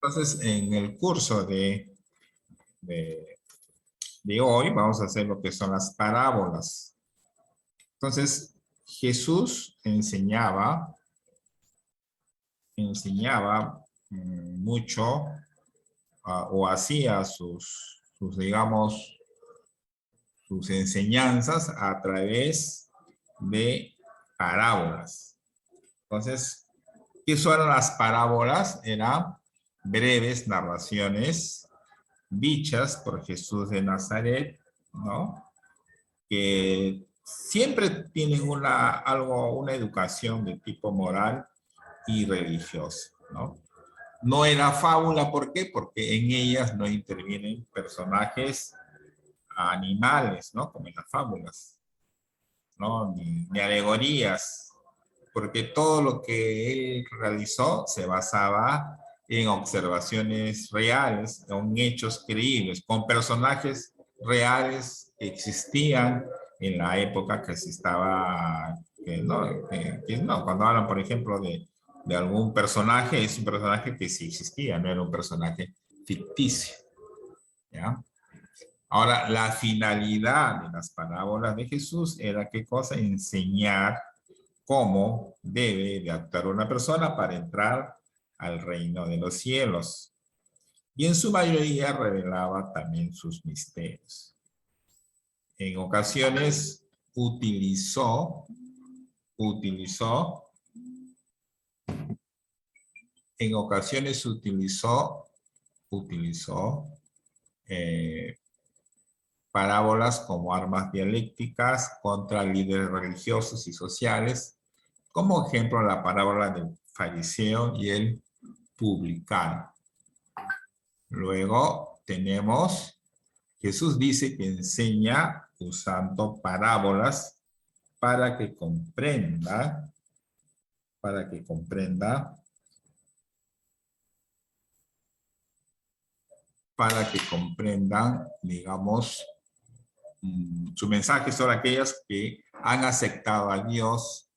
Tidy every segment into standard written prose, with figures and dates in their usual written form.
Entonces, en el curso de, de hoy vamos a hacer lo que son las parábolas. Entonces, Jesús enseñaba mucho o hacía digamos, sus enseñanzas a través de parábolas. Entonces, ¿qué son las parábolas? Eran breves narraciones dichas por Jesús de Nazaret, ¿no? Que siempre tienen una educación de tipo moral y religioso, ¿no? No era fábula, ¿por qué? Porque en ellas no intervienen personajes animales, ¿no? Como en las fábulas, ¿no? Ni alegorías, porque todo lo que él realizó se basaba en observaciones reales, en hechos creíbles, con personajes reales que existían en la época que se estaba, cuando hablan, por ejemplo, de algún personaje, es un personaje que sí existía, no era un personaje ficticio, ¿ya? Ahora, la finalidad de las parábolas de Jesús era, ¿qué cosa? Enseñar cómo debe de actuar una persona para entrar al reino de los cielos. Y en su mayoría revelaba también sus misterios. En ocasiones utilizó parábolas como armas dialécticas contra líderes religiosos y sociales, como ejemplo la parábola del fariseo y el publicano. Luego tenemos, Jesús dice que enseña usando parábolas para que comprendan, digamos, su mensaje sobre aquellos que han aceptado a Dios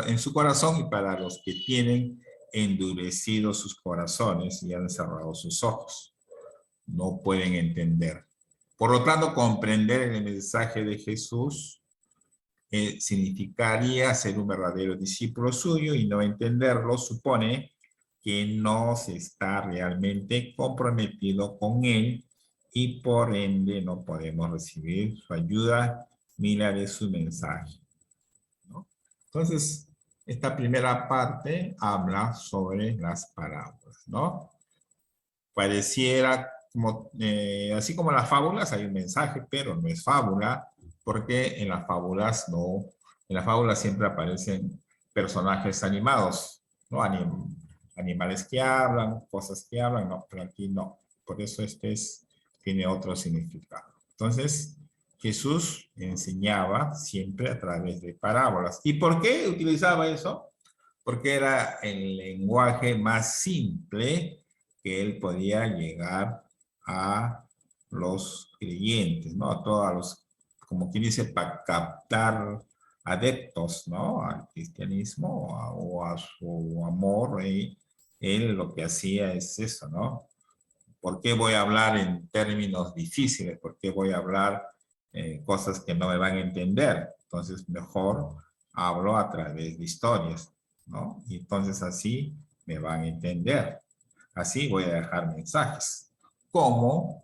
en su corazón y para los que tienen endurecido sus corazones y han cerrado sus ojos. No pueden entender. Por lo tanto, comprender el mensaje de Jesús significaría ser un verdadero discípulo suyo, y no entenderlo supone que no se está realmente comprometido con él y por ende no podemos recibir su ayuda ni la de su mensaje, ¿no? Entonces, esta primera parte habla sobre las parábolas, ¿no? Pareciera como, así como las fábulas hay un mensaje, pero no es fábula, porque en las fábulas siempre aparecen personajes animados, ¿no? Animales que hablan, cosas que hablan, no, pero aquí no. Por eso tiene otro significado. Entonces, Jesús enseñaba siempre a través de parábolas. ¿Y por qué utilizaba eso? Porque era el lenguaje más simple que él podía llegar a los creyentes, ¿no? A todos los, como quien dice, para captar adeptos, ¿no? Al cristianismo o a su amor. Él lo que hacía es eso, ¿no? ¿Por qué voy a hablar en términos difíciles? ¿Por qué voy a hablar cosas que no me van a entender? Entonces, mejor hablo a través de historias, ¿no? Y entonces así me van a entender. Así voy a dejar mensajes. ¿Cómo?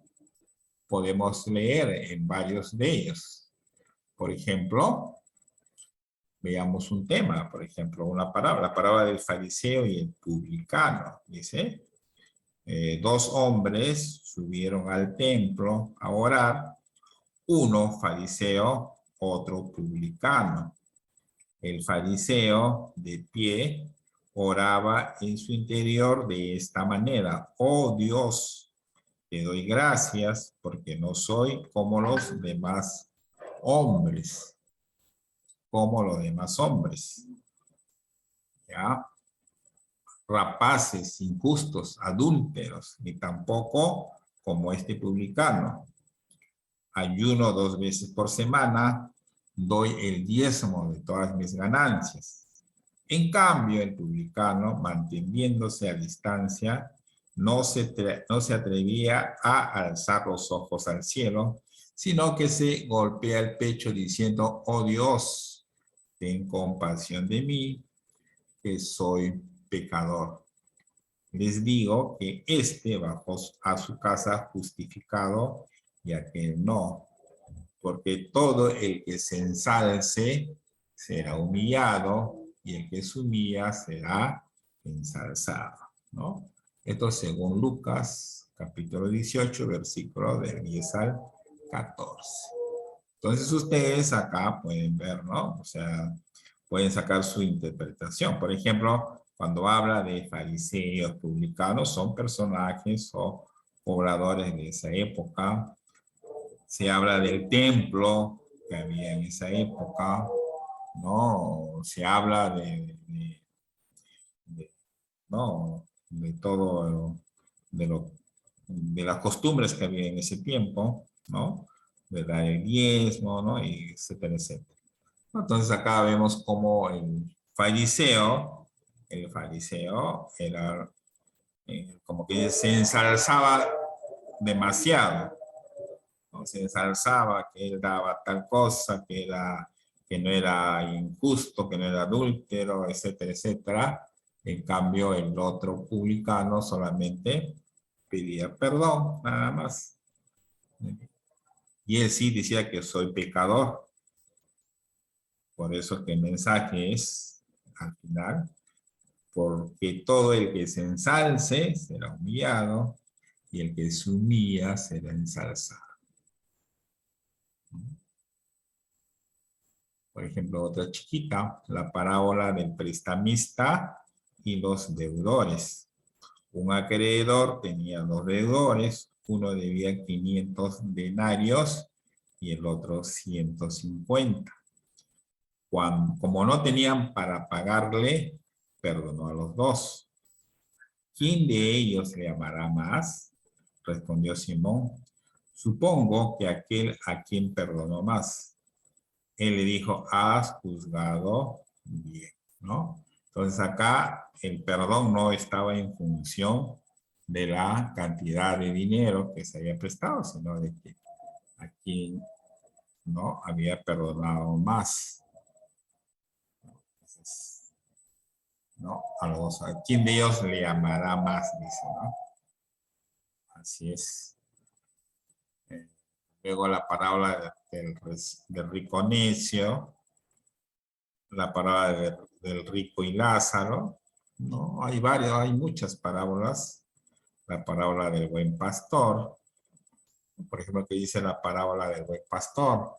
Podemos leer en varios de ellos. Por ejemplo, veamos un tema, por ejemplo, una parábola, la parábola del fariseo y el publicano. Dice, dos hombres subieron al templo a orar, uno fariseo, otro publicano. El fariseo, de pie, oraba en su interior de esta manera: oh Dios, te doy gracias porque no soy como los demás hombres, ¿ya? Rapaces, injustos, adúlteros, ni tampoco como este publicano. Ayuno 2 veces por semana, doy el diezmo de todas mis ganancias. En cambio, el publicano, manteniéndose a distancia, no se atrevía a alzar los ojos al cielo, sino que se golpea el pecho diciendo, oh Dios, ten compasión de mí, que soy pecador. Les digo que éste bajó a su casa justificado y aquel no, porque todo el que se ensalce será humillado y el que se humilla será ensalzado, ¿no? Esto según Lucas, capítulo 18, versículo del 10 al 14. Entonces ustedes acá pueden ver, ¿no? O sea, pueden sacar su interpretación. Por ejemplo, cuando habla de fariseos, publicanos, son personajes o pobladores de esa época. Se habla del templo que había en esa época, ¿no? Se habla de, ¿no? De todo, de, lo, de las costumbres que había en ese tiempo, ¿no? De dar el diezmo, ¿no? Y etcétera, etcétera. Entonces acá vemos como el fariseo era como que se ensalzaba demasiado, ¿no? Se ensalzaba que él daba tal cosa, que no era injusto, que no era adúltero, etcétera, etcétera. En cambio, el otro publicano solamente pedía perdón, nada más. Y él sí decía que soy pecador. Por eso que el mensaje es, al final, porque todo el que se ensalce será humillado y el que se humilla será ensalzado. Por ejemplo, otra chiquita, la parábola del prestamista y los deudores. Un acreedor tenía dos deudores, uno debía 500 denarios y el otro 150. Como no tenían para pagarle, perdonó a los dos. ¿Quién de ellos le amará más? Respondió Simón. Supongo que aquel a quien perdonó más. Él le dijo, has juzgado bien, ¿no? Entonces acá el perdón no estaba en función de la cantidad de dinero que se había prestado, sino de que a quien no había perdonado más. Entonces, ¿no? ¿A quién de ellos le amará más? Dice, ¿no? Así es. Luego la parábola del rico necio, la parábola del rico y Lázaro, ¿no? Hay muchas parábolas. La parábola del buen pastor, por ejemplo, que dice la parábola del buen pastor.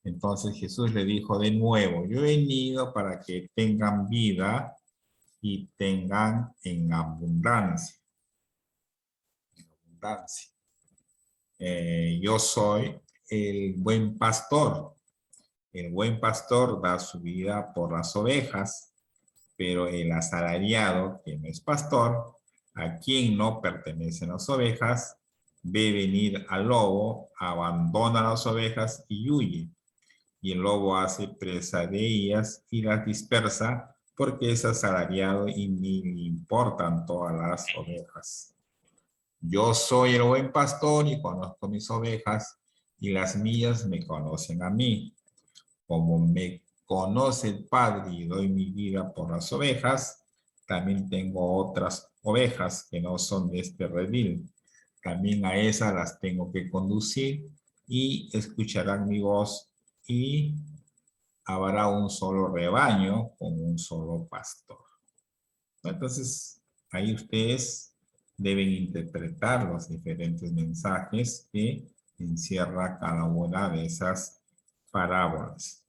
Entonces Jesús le dijo de nuevo, yo he venido para que tengan vida y tengan en abundancia. En abundancia. Yo soy el buen pastor. El buen pastor da su vida por las ovejas, pero el asalariado, que no es pastor, a quien no pertenecen las ovejas, ve venir al lobo, abandona las ovejas y huye. Y el lobo hace presa de ellas y las dispersa porque es asalariado y ni le importan todas las ovejas. Yo soy el buen pastor y conozco mis ovejas y las mías me conocen a mí. Como me conoce el Padre y doy mi vida por las ovejas, también tengo otras ovejas que no son de este redil. También a esas las tengo que conducir y escucharán mi voz y habrá un solo rebaño con un solo pastor. Entonces, ahí ustedes deben interpretar los diferentes mensajes que encierra cada una de esas parábolas.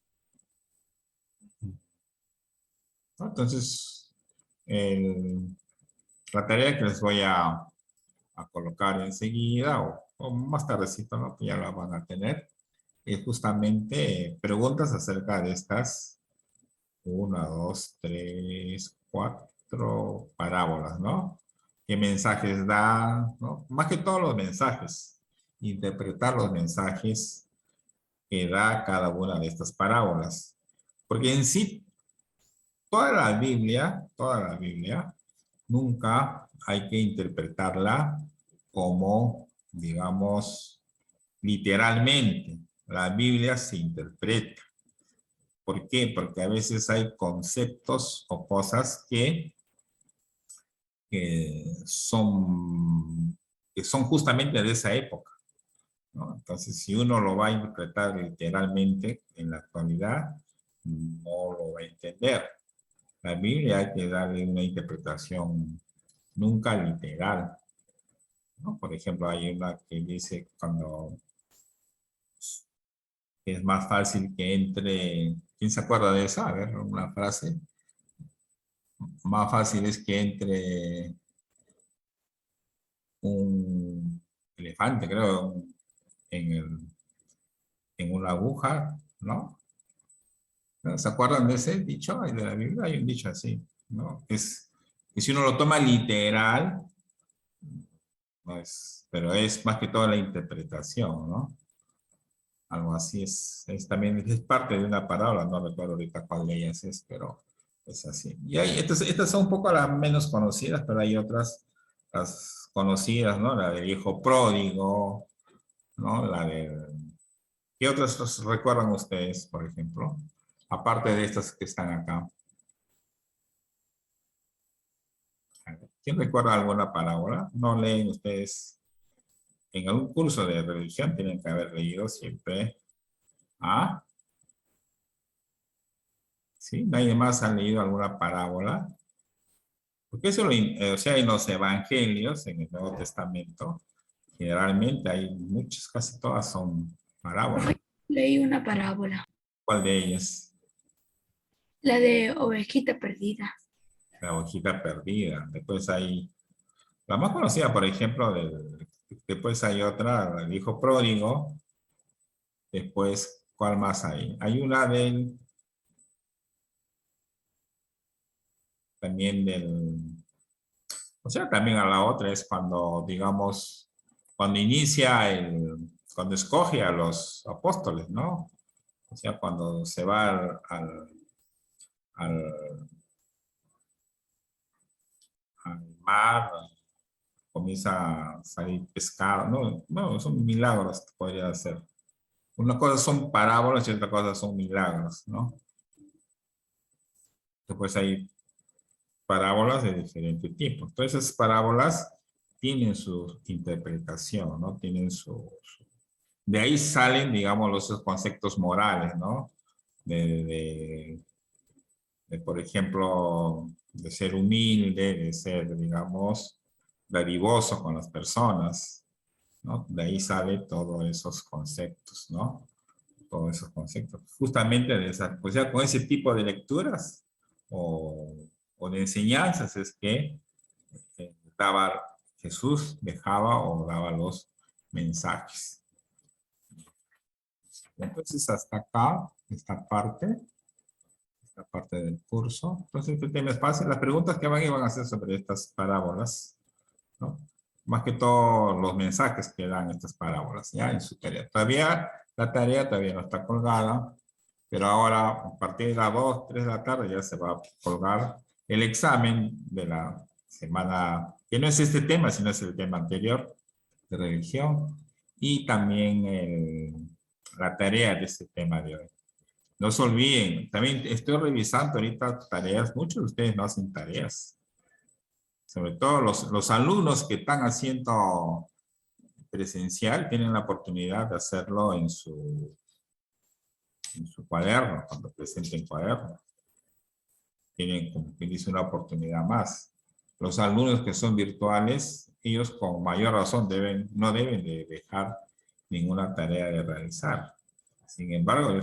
Entonces, la tarea que les voy a colocar enseguida o más tardecito, ¿no? Ya la van a tener, es justamente preguntas acerca de estas 4 parábolas, ¿no? ¿Qué mensajes dan? ¿No? Más que todos los mensajes, interpretar los mensajes que da cada una de estas parábolas. Porque en sí, toda la Biblia, nunca hay que interpretarla como, digamos, literalmente. La Biblia se interpreta. ¿Por qué? Porque a veces hay conceptos o cosas que son, que son justamente de esa época, ¿no? Entonces, si uno lo va a interpretar literalmente en la actualidad, no lo va a entender. La Biblia hay que darle una interpretación nunca literal, ¿no? Por ejemplo, hay una que dice cuando es más fácil que entre, ¿quién se acuerda de esa? A ver, una frase. Más fácil es que entre un elefante, creo, en, en una aguja, ¿no? ¿No? ¿Se acuerdan de ese dicho? De la Biblia hay un dicho así, ¿no? Es que si uno lo toma literal, no es, pero es más que todo la interpretación, ¿no? Algo así es también, es parte de una parábola, no recuerdo ahorita cuál de ellas es, pero es así. Y hay, estas son un poco las menos conocidas, pero hay otras, las conocidas, ¿no? La del hijo pródigo, ¿no? La de... ¿Qué otras recuerdan ustedes, por ejemplo? Aparte de estas que están acá. ¿Quién recuerda alguna parábola? ¿No leen ustedes? En algún curso de religión tienen que haber leído siempre. ¿Ah? ¿Sí? ¿Nadie más ha leído alguna parábola? Porque eso, o sea, en los evangelios, en el Nuevo Testamento, generalmente hay muchas, casi todas son parábolas. Leí una parábola, ¿Cuál de ellas? la de ovejita perdida. La hojita perdida. Después hay, la más conocida, por ejemplo, después hay otra, el hijo pródigo. Después, ¿cuál más hay? Hay una también o sea, también a la otra es cuando, digamos, cuando inicia cuando escoge a los apóstoles, ¿no? O sea, cuando se va al, al mar, comienza a salir pescado, ¿no? No, son milagros que podría hacer. Una cosa son parábolas y otra cosa son milagros, ¿no? Después hay parábolas de diferente tipo. Entonces, esas parábolas tienen su interpretación, ¿no? Tienen de ahí salen, digamos, los conceptos morales, ¿no? De, por ejemplo, de ser humilde, de ser, digamos, dadivoso con las personas, ¿no? De ahí salen todos esos conceptos, ¿no? Todos esos conceptos. Justamente de esa, pues ya con ese tipo de lecturas o de enseñanzas es que daba Jesús, dejaba o daba los mensajes. Entonces, hasta acá, esta parte del curso. Entonces, este tema es fácil. Las preguntas que iban a hacer sobre estas parábolas, ¿no? Más que todo los mensajes que dan estas parábolas, ¿ya? En su tarea. Todavía, la tarea todavía no está colgada, pero ahora, a partir de las 2, 3 de la tarde, ya se va a colgar el examen de la semana, que no es este tema, sino es el tema anterior de religión, y también la tarea de este tema de hoy. No se olviden, también estoy revisando ahorita tareas, muchos de ustedes no hacen tareas, sobre todo los alumnos que están haciendo presencial tienen la oportunidad de hacerlo en su cuaderno, cuando presenten cuaderno. Tienen, como que dice, una oportunidad más. Los alumnos que son virtuales, ellos con mayor razón no deben de dejar ninguna tarea de realizar. Sin embargo,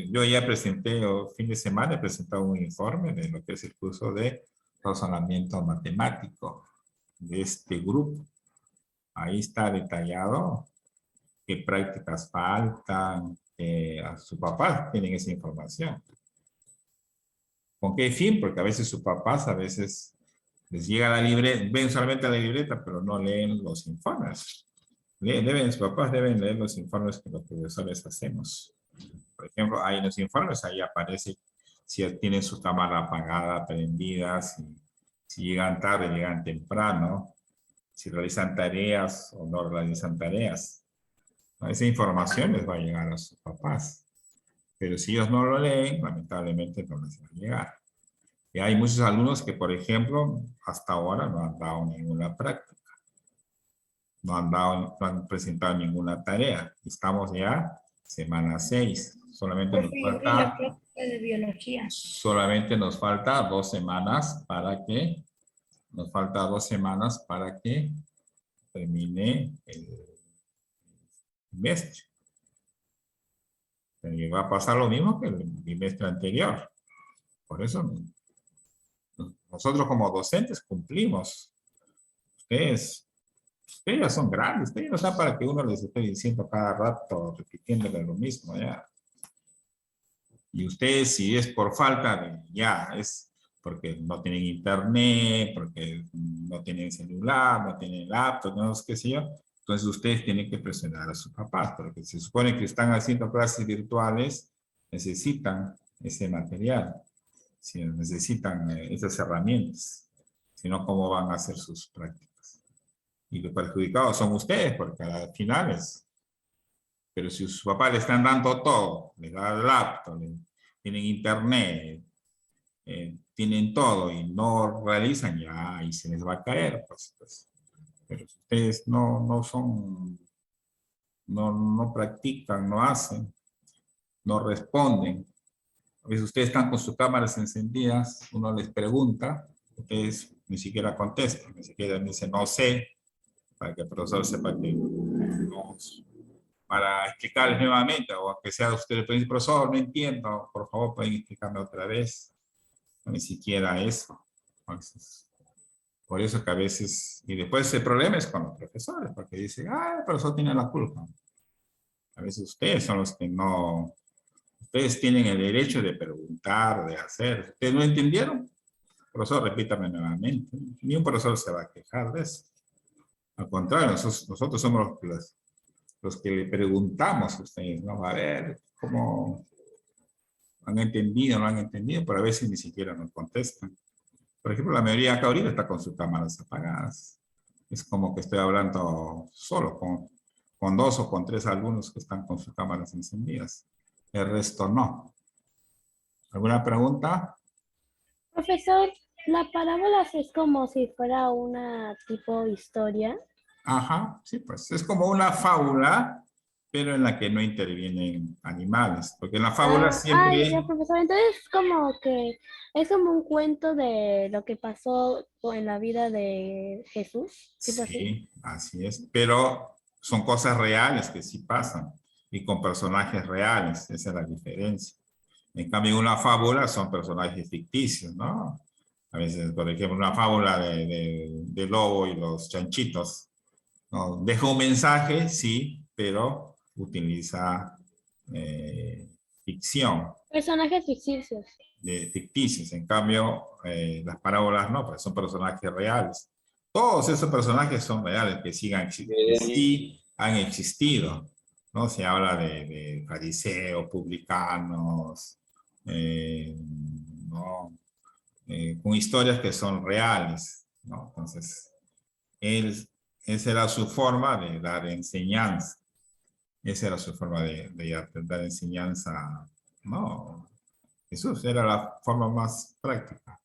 yo ya presenté, el fin de semana he presentado un informe de lo que es el curso de razonamiento matemático de este grupo. Ahí está detallado qué prácticas faltan, a su papá tienen esa información. ¿Con qué fin? Porque a veces sus papás, a veces les llega la libreta, ven solamente la libreta, pero no leen los informes. Sus papás deben leer los informes que los profesores hacemos. Por ejemplo, ahí en los informes, ahí aparece si tienen su cámara apagada, prendida, si llegan tarde, llegan temprano, si realizan tareas o no realizan tareas. Esa información les va a llegar a sus papás. Pero si ellos no lo leen, lamentablemente no les va a llegar. Y hay muchos alumnos que, por ejemplo, hasta ahora no han dado ninguna práctica. No han presentado ninguna tarea. Estamos ya semana 6. Profe, y la práctica de biología. Solamente nos falta 2 semanas para que termine el bimestre. Y va a pasar lo mismo que el bimestre anterior. Por eso nosotros como docentes cumplimos. Ustedes ya son grandes, ustedes no están para que uno les esté diciendo cada rato, repitiéndole lo mismo, ya. Y ustedes, si es por falta de, ya, es porque no tienen internet, porque no tienen celular, no tienen laptop, no sé qué sé yo, entonces ustedes tienen que presionar a sus papás, porque se supone que están haciendo clases virtuales, necesitan ese material, si necesitan esas herramientas, si no, ¿cómo van a hacer sus prácticas? Y los perjudicados son ustedes, porque al final es. Pero si sus papás le están dando todo, les dan laptop, tienen internet, tienen todo y no realizan, ya y se les va a caer. Pues. Pero si ustedes no son, no practican, no hacen, no responden. A veces ustedes están con sus cámaras encendidas, uno les pregunta, ustedes ni siquiera contestan, ni siquiera dicen no sé, para que el profesor sepa que no, para explicarles nuevamente, o aunque sea usted le puede decir, profesor, no entiendo, por favor pueden explicarme otra vez. No, ni siquiera eso. Entonces, por eso que a veces, y después el problema es con los profesores, porque dicen, el profesor tiene la culpa. A veces ustedes son los que no, ustedes tienen el derecho de preguntar, de hacer. ¿Ustedes no entendieron? Profesor, repítame nuevamente. Ni un profesor se va a quejar de eso. Al contrario, nosotros somos los que le preguntamos a ustedes, ¿no? A ver, ¿cómo han entendido, no han entendido? Pero a veces ni siquiera nos contestan. Por ejemplo, la mayoría acá ahorita está con sus cámaras apagadas. Es como que estoy hablando solo con 2 o con 3 alumnos que están con sus cámaras encendidas. El resto no. ¿Alguna pregunta? Profesor, la parábola es como si fuera una tipo historia. Ajá, sí, pues es como una fábula, pero en la que no intervienen animales, porque en la fábula siempre... Ya, profesor, entonces como que es como un cuento de lo que pasó en la vida de Jesús, tipo así. Sí, así es, pero son cosas reales que sí pasan y con personajes reales, esa es la diferencia. En cambio, una fábula son personajes ficticios, ¿no? A veces, por ejemplo, una fábula de lobo y los chanchitos, ¿no? Deja un mensaje, sí, pero utiliza ficción, Personajes ficticios. ficticios. En cambio, las parábolas no, pues son personajes reales. Todos esos personajes son reales, que sí han existido, ¿no? Se habla de fariseos, publicanos, ¿no? Con historias que son reales, ¿no? Entonces, esa era su forma de dar enseñanza. Esa era su forma de dar enseñanza, ¿no? Jesús era la forma más práctica.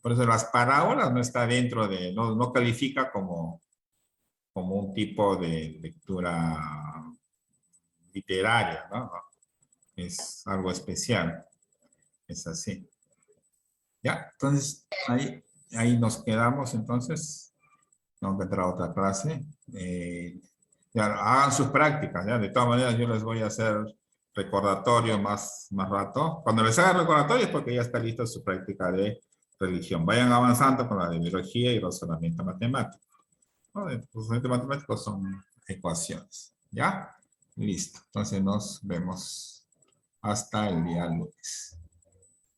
Por eso las parábolas no está dentro de, no califica como un tipo de lectura literaria, ¿no? Es algo especial. Es así. Ya, entonces ahí nos quedamos, entonces. Tengo que entrar a otra clase. Ya, hagan sus prácticas, ¿ya? De todas maneras, yo les voy a hacer recordatorio más rato. Cuando les haga recordatorio es porque ya está lista su práctica de religión. Vayan avanzando con la de biología y razonamiento matemático, ¿no? El razonamiento matemático son ecuaciones, ¿ya? Listo. Entonces nos vemos hasta el día lunes.